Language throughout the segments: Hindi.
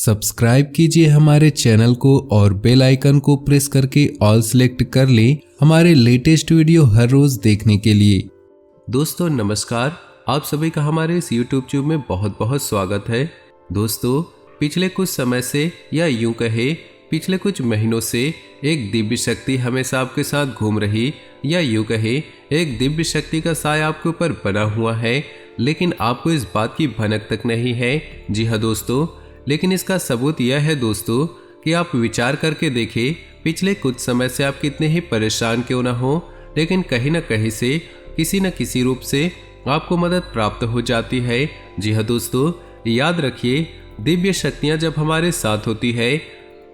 सब्सक्राइब कीजिए हमारे चैनल को और बेल आइकन को प्रेस करके ऑल सेलेक्ट कर लें हमारे लेटेस्ट वीडियो हर रोज देखने के लिए। दोस्तों नमस्कार, आप सभी का हमारे इस YouTube चैनल में बहुत बहुत स्वागत है। दोस्तों पिछले कुछ समय से या यूं कहे पिछले कुछ महीनों से एक दिव्य शक्ति हमेशा आपके साथ घूम रही या यूं कहे एक दिव्य शक्ति का साया आपके ऊपर बना हुआ है, लेकिन आपको इस बात की भनक तक नहीं है। जी हाँ दोस्तों, लेकिन इसका सबूत यह है दोस्तों कि आप विचार करके देखें, पिछले कुछ समय से आप कितने ही परेशान क्यों ना हो, लेकिन कहीं ना कहीं से किसी न किसी रूप से आपको मदद प्राप्त हो जाती है। जी हाँ दोस्तों, याद रखिए दिव्य शक्तियाँ जब हमारे साथ होती है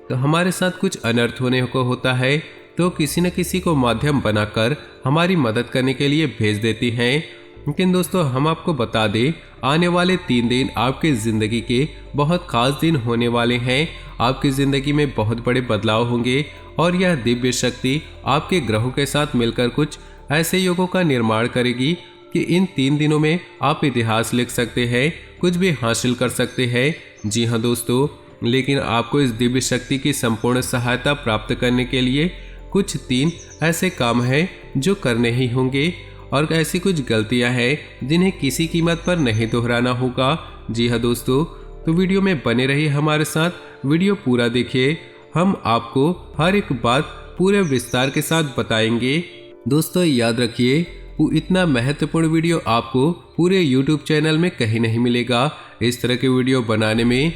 तो हमारे साथ कुछ अनर्थ होने को होता है तो किसी न किसी को माध्यम बनाकर हमारी मदद करने के लिए भेज देती हैं। लेकिन दोस्तों हम आपको बता दें, आने वाले 3 दिन आपकी ज़िंदगी के बहुत खास दिन होने वाले हैं। आपकी ज़िंदगी में बहुत बड़े बदलाव होंगे और यह दिव्य शक्ति आपके ग्रहों के साथ मिलकर कुछ ऐसे योगों का निर्माण करेगी कि इन 3 दिनों में आप इतिहास लिख सकते हैं, कुछ भी हासिल कर सकते हैं। जी हाँ दोस्तों, लेकिन आपको इस दिव्य शक्ति की संपूर्ण सहायता प्राप्त करने के लिए कुछ 3 ऐसे काम हैं जो करने ही होंगे और ऐसी कुछ गलतियां हैं जिन्हें किसी कीमत पर नहीं दोहराना होगा। जी हाँ दोस्तों, तो वीडियो में बने रहिए हमारे साथ, वीडियो पूरा देखिए, हम आपको हर एक बात पूरे विस्तार के साथ बताएंगे। दोस्तों याद रखिए, वो इतना महत्वपूर्ण वीडियो आपको पूरे YouTube चैनल में कहीं नहीं मिलेगा। इस तरह के वीडियो बनाने में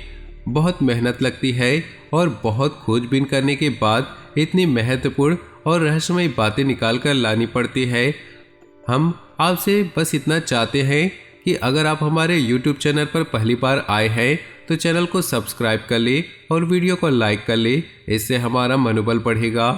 बहुत मेहनत लगती है और बहुत खोजबीन करने के बाद इतनी महत्वपूर्ण और रहस्यमय बातें निकाल कर लानी पड़ती है। हम आपसे बस इतना चाहते हैं कि अगर आप हमारे YouTube चैनल पर पहली बार आए हैं तो चैनल को सब्सक्राइब कर ले और वीडियो को लाइक कर ले, इससे हमारा मनोबल बढ़ेगा।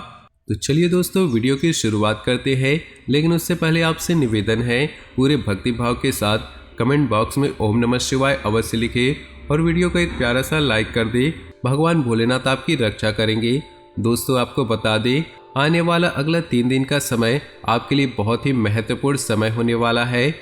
तो चलिए दोस्तों वीडियो की शुरुआत करते हैं, लेकिन उससे पहले आपसे निवेदन है पूरे भक्ति भाव के साथ कमेंट बॉक्स में ओम नमः शिवाय अवश्य लिखे और वीडियो को एक प्यारा सा लाइक कर दे। भगवान भोलेनाथ आपकी रक्षा करेंगे। दोस्तों आपको बता दें, आने वाला अगला 3 दिन का समय आपके लिए बहुत ही महत्वपूर्ण समय होने वाला है।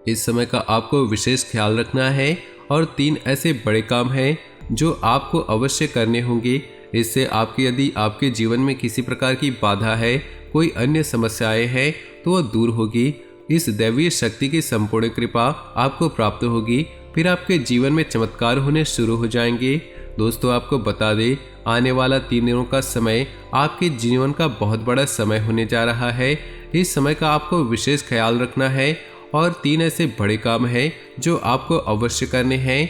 इस समय का आपको विशेष ख्याल रखना है और 3 ऐसे बड़े काम हैं जो आपको अवश्य करने होंगे। इससे यदि आपके जीवन में किसी प्रकार की बाधा है, कोई अन्य समस्याएं हैं तो वह दूर होगी। इस दैवीय शक्ति की संपूर्ण कृपा आपको प्राप्त होगी, फिर आपके जीवन में चमत्कार होने शुरू हो जाएंगे। दोस्तों आपको बता दें, आने वाला 3 दिनों का समय आपके जीवन का बहुत बड़ा समय होने जा रहा है। इस समय का आपको विशेष ख्याल रखना है और 3 ऐसे बड़े काम हैं जो आपको अवश्य करने हैं।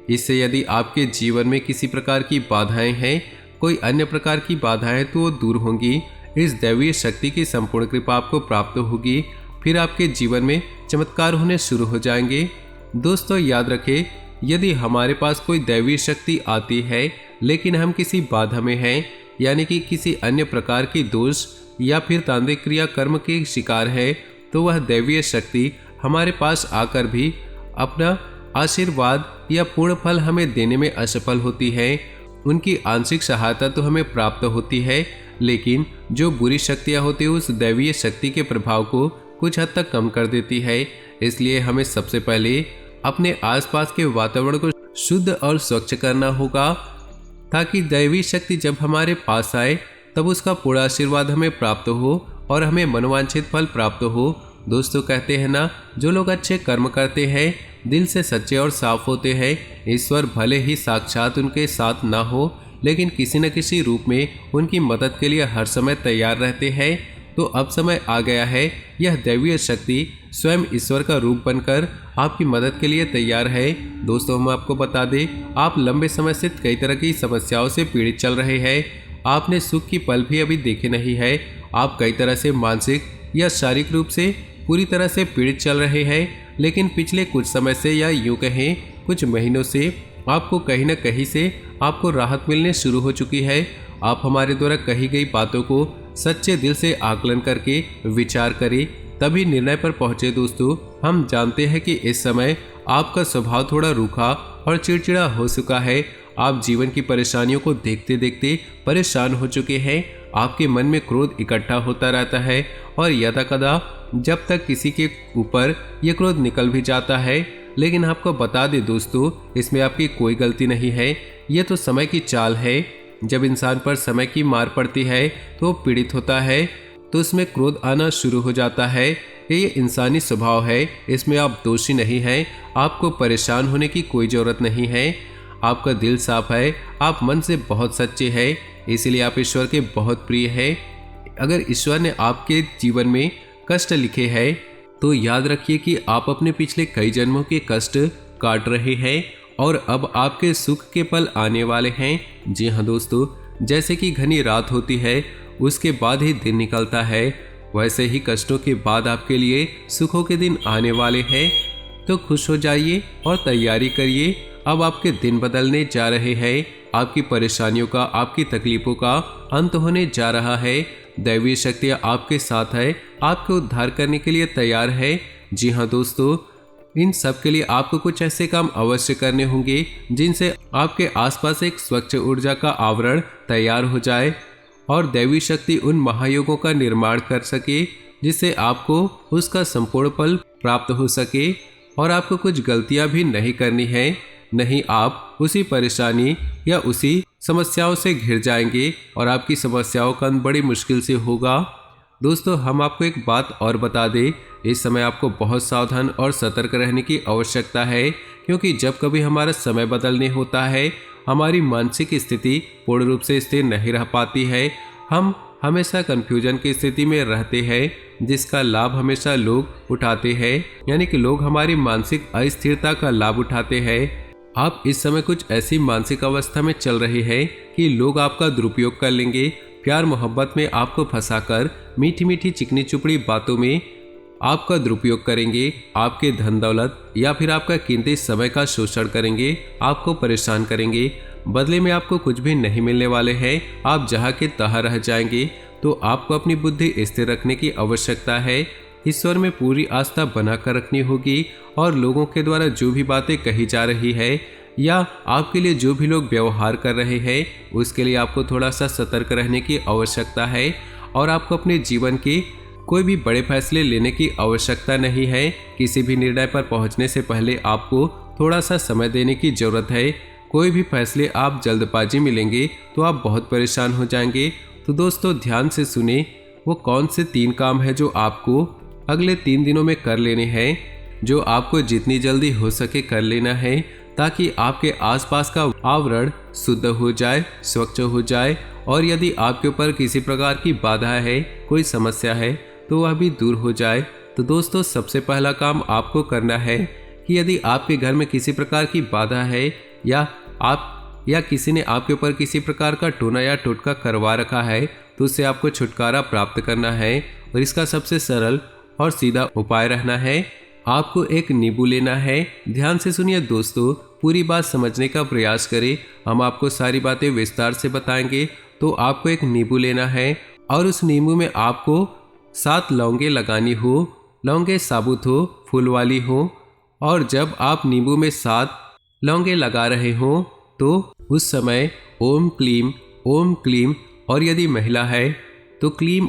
इससे यदि आपके जीवन में किसी प्रकार की बाधाएं हैं, कोई अन्य प्रकार की बाधाएं, तो वो दूर होंगी। इस दैवीय शक्ति की संपूर्ण कृपा आपको प्राप्त होगी, फिर आपके जीवन में चमत्कार होने शुरू हो जाएंगे। दोस्तों याद रखें, यदि हमारे पास कोई दैवीय शक्ति आती है लेकिन हम किसी बाधा में हैं, यानी कि किसी अन्य प्रकार की दोष या फिर तांत्रिक क्रिया कर्म के शिकार है, तो वह दैवीय शक्ति हमारे पास आकर भी अपना आशीर्वाद या पूर्ण फल हमें देने में असफल होती है। उनकी आंशिक सहायता तो हमें प्राप्त होती है, लेकिन जो बुरी शक्तियाँ होती है उस दैवीय शक्ति के प्रभाव को कुछ हद तक कम कर देती है। इसलिए हमें सबसे पहले अपने आसपास के वातावरण को शुद्ध और स्वच्छ करना होगा, ताकि दैवी शक्ति जब हमारे पास आए तब उसका पूरा आशीर्वाद हमें प्राप्त हो और हमें मनोवांछित फल प्राप्त हो। दोस्तों कहते हैं ना, जो लोग अच्छे कर्म करते हैं, दिल से सच्चे और साफ होते हैं, ईश्वर भले ही साक्षात उनके साथ ना हो, लेकिन किसी न किसी रूप में उनकी मदद के लिए हर समय तैयार रहते हैं। तो अब समय आ गया है, यह दैवीय शक्ति स्वयं ईश्वर का रूप बनकर आपकी मदद के लिए तैयार है। दोस्तों हम आपको बता दें, आप लंबे समय से कई तरह की समस्याओं से पीड़ित चल रहे हैं। आपने सुख की पल भी अभी देखे नहीं है। आप कई तरह से मानसिक या शारीरिक रूप से पूरी तरह से पीड़ित चल रहे हैं, लेकिन पिछले कुछ समय से या यूँ कहें कुछ महीनों से आपको कहीं न कहीं से आपको राहत मिलने शुरू हो चुकी है। आप हमारे द्वारा कही गई बातों को सच्चे दिल से आकलन करके विचार करें, तभी निर्णय पर पहुंचे। दोस्तों हम जानते हैं कि इस समय आपका स्वभाव थोड़ा रूखा और चिड़चिड़ा हो चुका है। आप जीवन की परेशानियों को देखते देखते परेशान हो चुके हैं। आपके मन में क्रोध इकट्ठा होता रहता है और यदाकदा जब तक किसी के ऊपर यह क्रोध निकल भी जाता है लेकिन आपको बता दें दोस्तों, इसमें आपकी कोई गलती नहीं है। ये तो समय की चाल है। जब इंसान पर समय की मार पड़ती है तो वो पीड़ित होता है, तो उसमें क्रोध आना शुरू हो जाता है। ये इंसानी स्वभाव है, इसमें आप दोषी नहीं हैं। आपको परेशान होने की कोई ज़रूरत नहीं है। आपका दिल साफ है, आप मन से बहुत सच्चे हैं, इसीलिए आप ईश्वर के बहुत प्रिय हैं। अगर ईश्वर ने आपके जीवन में कष्ट लिखे हैं तो याद रखिए कि आप अपने पिछले कई जन्मों के कष्ट काट रहे हैं और अब आपके सुख के पल आने वाले हैं। जी हाँ दोस्तों, जैसे कि घनी रात होती है उसके बाद ही दिन निकलता है, वैसे ही कष्टों के बाद आपके लिए सुखों के दिन आने वाले हैं। तो खुश हो जाइए और तैयारी करिए, अब आपके दिन बदलने जा रहे हैं। आपकी परेशानियों का, आपकी तकलीफों का अंत होने जा रहा है। दैवीय शक्तियाँ आपके साथ है, आपको उद्धार करने के लिए तैयार है। जी हाँ दोस्तों, इन सब के लिए आपको कुछ ऐसे काम अवश्य करने होंगे जिनसे आपके आसपास एक स्वच्छ ऊर्जा का आवरण तैयार हो जाए और दैवी शक्ति उन महायोगों का निर्माण कर सके जिससे आपको उसका संपूर्ण फल प्राप्त हो सके। और आपको कुछ गलतियां भी नहीं करनी है, नहीं आप उसी परेशानी या उसी समस्याओं से घिर जाएंगे और आपकी समस्याओं का अंत बड़ी मुश्किल से होगा। दोस्तों, हम आपको एक बात और बता दें, इस समय आपको बहुत सावधान और सतर्क रहने की आवश्यकता है, क्योंकि जब कभी हमारा समय बदलने होता है हमारी मानसिक स्थिति पूर्ण रूप से स्थिर नहीं रह पाती है। हम हमेशा कन्फ्यूजन की स्थिति में रहते हैं जिसका लाभ हमेशा लोग उठाते हैं, यानी कि लोग हमारी मानसिक अस्थिरता का लाभ उठाते हैं। आप इस समय कुछ ऐसी मानसिक अवस्था में चल रहे हैं कि लोग आपका दुरुपयोग कर लेंगे, प्यार मोहब्बत में आपको फंसाकर मीठी मीठी चिकनी चुपड़ी बातों में आपका दुरुपयोग करेंगे, आपके धन दौलत या फिर आपका कीमती समय का शोषण करेंगे, आपको परेशान करेंगे। बदले में आपको कुछ भी नहीं मिलने वाले हैं, आप जहाँ के तहाँ रह जाएंगे। तो आपको अपनी बुद्धि स्थिर रखने की आवश्यकता है, ईश्वर में पूरी आस्था बनाकर रखनी होगी और लोगों के द्वारा जो भी बातें कही जा रही है या आपके लिए जो भी लोग व्यवहार कर रहे हैं उसके लिए आपको थोड़ा सा सतर्क रहने की आवश्यकता है। और आपको अपने जीवन के कोई भी बड़े फैसले लेने की आवश्यकता नहीं है। किसी भी निर्णय पर पहुंचने से पहले आपको थोड़ा सा समय देने की जरूरत है। कोई भी फैसले आप जल्दबाजी में लेंगे तो आप बहुत परेशान हो जाएंगे। तो दोस्तों, ध्यान से सुने, वो कौन से 3 काम है जो आपको अगले 3 दिनों में कर लेने हैं, जो आपको जितनी जल्दी हो सके कर लेना है, ताकि आपके आसपास का आवरण शुद्ध हो जाए, स्वच्छ हो जाए और यदि आपके ऊपर किसी प्रकार की बाधा है, कोई समस्या है तो वह भी दूर हो जाए। तो दोस्तों, सबसे पहला काम आपको करना है कि यदि आपके घर में किसी प्रकार की बाधा है या किसी ने आपके ऊपर किसी प्रकार का टोना या टोटका करवा रखा है तो उससे आपको छुटकारा प्राप्त करना है। और इसका सबसे सरल और सीधा उपाय रहना है, आपको एक नींबू लेना है। ध्यान से सुनिए दोस्तों, पूरी बात समझने का प्रयास करें, हम आपको सारी बातें विस्तार से बताएंगे। तो आपको एक नींबू लेना है और उस नींबू में आपको 7 लौंगे लगानी हो। लौंगे साबुत हो, फूल वाली हो। और जब आप नींबू में 7 लौंगे लगा रहे हो तो उस समय ओम क्लीम और यदि महिला है तो क्लीम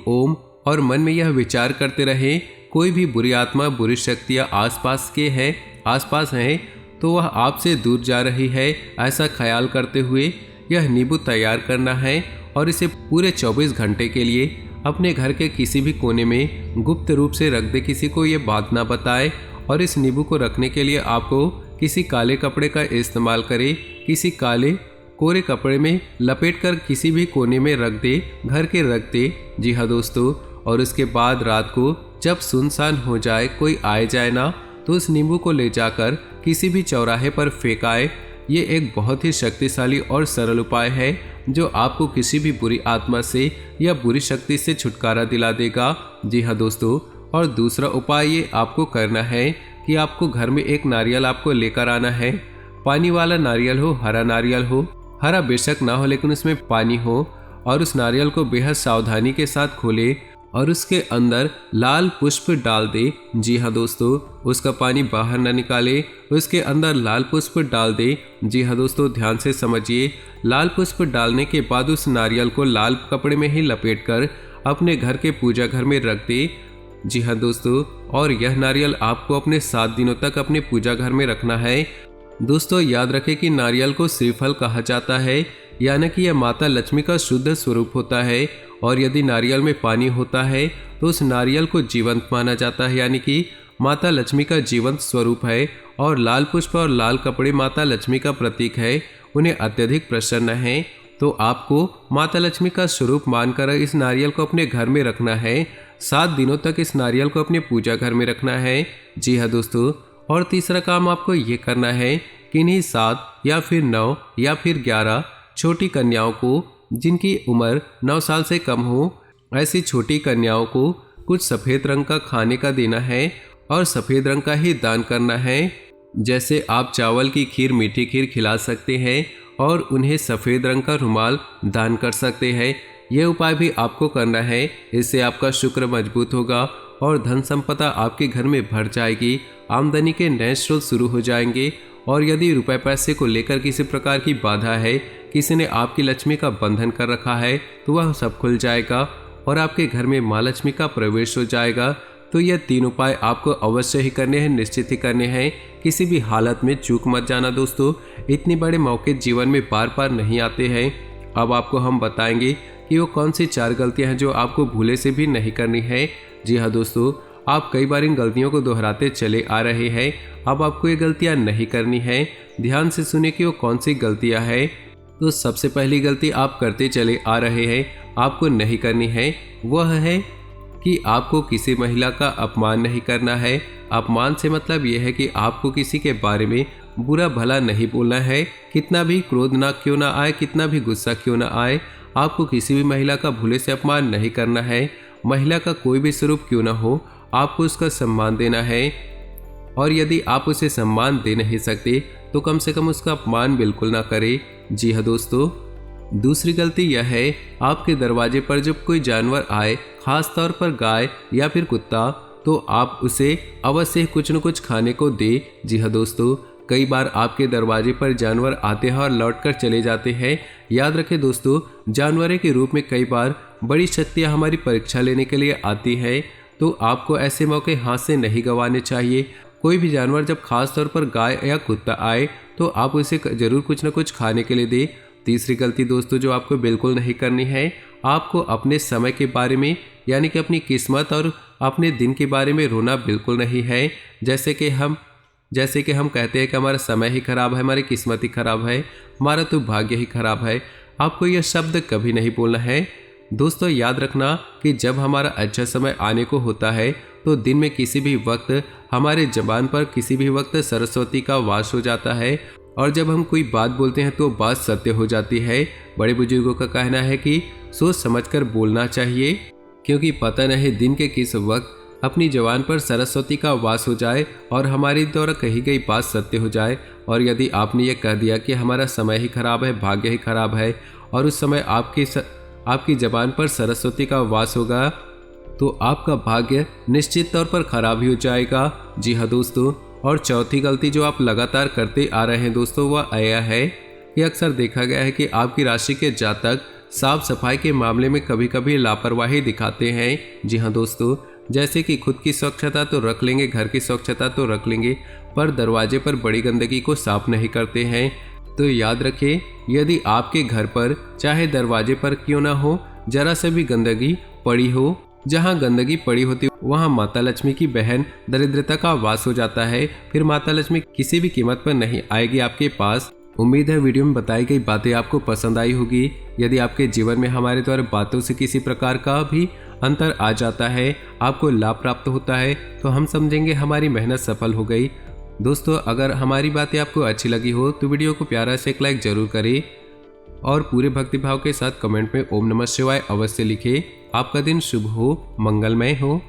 ओम और मन में यह विचार करते रहे, कोई भी बुरी आत्मा, बुरी शक्तियाँ आसपास हैं तो वह आपसे दूर जा रही है, ऐसा ख्याल करते हुए यह नींबू तैयार करना है। और इसे पूरे 24 घंटे के लिए अपने घर के किसी भी कोने में गुप्त रूप से रख दे, किसी को ये बात ना बताए। और इस नींबू को रखने के लिए आपको किसी काले कपड़े का इस्तेमाल करें, किसी काले कोरे कपड़े में लपेटकर किसी भी कोने में रख दे, घर के रख दे। जी हाँ दोस्तों, और उसके बाद रात को जब सुनसान हो जाए, कोई आए जाए ना, तो उस नींबू को ले जाकर किसी भी चौराहे पर फेंकाए। ये एक बहुत ही शक्तिशाली और सरल उपाय है जो आपको किसी भी बुरी आत्मा से या बुरी शक्ति से छुटकारा दिला देगा। जी हाँ दोस्तों, और दूसरा उपाय ये आपको करना है कि आपको घर में एक नारियल आपको लेकर आना है। पानी वाला नारियल हो, हरा नारियल हो, हरा बेशक ना हो लेकिन उसमें पानी हो। और उस नारियल को बेहद सावधानी के साथ खोले और उसके अंदर लाल पुष्प डाल दे। जी हाँ दोस्तों, उसका पानी बाहर न निकाले, उसके अंदर लाल पुष्प डाल दे। जी हाँ दोस्तों, ध्यान से समझिए, लाल पुष्प डालने के बाद उस नारियल को लाल कपड़े में ही लपेटकर अपने घर के पूजा घर में रख दे। जी हाँ दोस्तों, और यह नारियल आपको अपने 7 दिनों तक अपने पूजा घर में रखना है। दोस्तों याद रखें कि नारियल को श्रीफल कहा जाता है, यानी कि यह माता लक्ष्मी का शुद्ध स्वरूप होता है। और यदि नारियल में पानी होता है तो उस नारियल को जीवंत माना जाता है, यानी कि माता लक्ष्मी का जीवंत स्वरूप है। और लाल पुष्प और लाल कपड़े माता लक्ष्मी का प्रतीक है, उन्हें अत्यधिक प्रसन्न है। तो आपको माता लक्ष्मी का स्वरूप मानकर इस नारियल को अपने घर में रखना है। 7 दिनों तक इस नारियल को अपने पूजा घर में रखना है। जी हाँ दोस्तों, और तीसरा काम आपको ये करना है कि इन्हीं 7 या फिर 9 या फिर 11 छोटी कन्याओं को, जिनकी उम्र 9 साल से कम हो, ऐसी छोटी कन्याओं को कुछ सफ़ेद रंग का खाने का देना है और सफ़ेद रंग का ही दान करना है। जैसे आप चावल की खीर, मीठी खीर खिला सकते हैं और उन्हें सफ़ेद रंग का रुमाल दान कर सकते हैं। यह उपाय भी आपको करना है, इससे आपका शुक्र मजबूत होगा और धन संपदा आपके घर में भर जाएगी, आमदनी के नए स्रोत शुरू हो जाएंगे। और यदि रुपए पैसे को लेकर किसी प्रकार की बाधा है, किसी ने आपकी लक्ष्मी का बंधन कर रखा है, तो वह सब खुल जाएगा और आपके घर में माँ लक्ष्मी का प्रवेश हो जाएगा। तो यह 3 उपाय आपको अवश्य ही करने हैं, निश्चित ही करने हैं। किसी भी हालत में चूक मत जाना दोस्तों, इतने बड़े मौके जीवन में बार बार नहीं आते हैं। अब आपको हम बताएंगे कि वो कौन सी 4 गलतियां हैं जो आपको भूले से भी नहीं करनी है। जी हाँ दोस्तों, आप कई बार इन गलतियों को दोहराते चले आ रहे हैं। अब आपको ये गलतियां नहीं करनी है। ध्यान से सुने कि वो कौन सी गलतियां हैं। तो सबसे पहली गलती आप करते चले आ रहे हैं, आपको नहीं करनी है, वह है कि आपको किसी महिला का अपमान नहीं करना है। अपमान से मतलब यह है कि आपको किसी के बारे में बुरा भला नहीं बोलना है। कितना भी क्रोध ना क्यों ना आए, कितना भी गुस्सा क्यों ना आए, आपको किसी भी महिला का भूले से अपमान नहीं करना है। महिला का कोई भी स्वरूप क्यों ना हो, आपको उसका सम्मान देना है। और यदि आप उसे सम्मान दे नहीं सकते तो कम से कम उसका अपमान बिल्कुल ना करें। जी हाँ दोस्तों, दूसरी गलती यह है, आपके दरवाजे पर जब कोई जानवर आए, खास तौर पर गाय या फिर कुत्ता, तो आप उसे अवश्य कुछ न कुछ खाने को दे। जी हाँ दोस्तों, कई बार आपके दरवाजे पर जानवर आते हैं और लौटकर चले जाते हैं। याद रखें दोस्तों, जानवरों के रूप में कई बार बड़ी शक्तियाँ हमारी परीक्षा लेने के लिए आती हैं, तो आपको ऐसे मौके हाथ से नहीं गंवाने चाहिए। कोई भी जानवर जब खास तौर पर गाय या कुत्ता आए तो आप उसे जरूर कुछ न कुछ खाने के लिए दें। तीसरी गलती दोस्तों जो आपको बिल्कुल नहीं करनी है, आपको अपने समय के बारे में, यानी कि अपनी किस्मत और अपने दिन के बारे में रोना बिल्कुल नहीं है। जैसे कि हम कहते हैं कि हमारा समय ही खराब है, हमारी किस्मत ही खराब है, हमारा तो भाग्य ही खराब है। आपको यह शब्द कभी नहीं बोलना है। दोस्तों याद रखना कि जब हमारा अच्छा समय आने को होता है तो दिन में किसी भी वक्त हमारे जबान पर किसी भी वक्त सरस्वती का वास हो जाता है। और जब हम कोई बात बोलते हैं तो बात सत्य हो जाती है। बड़े बुजुर्गों का कहना है कि सोच समझकर बोलना चाहिए, क्योंकि पता नहीं दिन के किस वक्त अपनी जबान पर सरस्वती का वास हो जाए और हमारी द्वारा कही गई बात सत्य हो जाए। और यदि आपने ये कह दिया कि हमारा समय ही खराब है, भाग्य ही खराब है, और उस समय आपकी जबान पर सरस्वती का वास होगा, तो आपका भाग्य निश्चित तौर पर खराब ही हो जाएगा। जी हाँ दोस्तों, और चौथी गलती जो आप लगातार करते आ रहे हैं दोस्तों, वह यह है कि अक्सर देखा गया है कि आपकी राशि के जातक साफ सफाई के मामले में कभी कभी लापरवाही दिखाते हैं। जी हाँ दोस्तों, जैसे कि खुद की स्वच्छता तो रख लेंगे, घर की स्वच्छता तो रख लेंगे, पर दरवाजे पर बड़ी गंदगी को साफ नहीं करते हैं। तो याद रखें, यदि आपके घर पर चाहे दरवाजे पर क्यों ना हो, जरा से भी गंदगी पड़ी हो, जहाँ गंदगी पड़ी होती वहाँ माता लक्ष्मी की बहन दरिद्रता का वास हो जाता है। फिर माता लक्ष्मी किसी भी कीमत पर नहीं आएगी आपके पास। उम्मीद है वीडियो में बताई गई बातें आपको पसंद आई होगी। यदि आपके जीवन में हमारे द्वारा बातों से किसी प्रकार का भी अंतर आ जाता है, आपको लाभ प्राप्त होता है, तो हम समझेंगे हमारी मेहनत सफल हो गई। दोस्तों अगर हमारी बातें आपको अच्छी लगी हो तो वीडियो को प्यारा से एक लाइक जरूर करें और पूरे भक्तिभाव के साथ कमेंट में ओम नमः शिवाय अवश्य लिखें। आपका दिन शुभ हो, मंगलमय हो।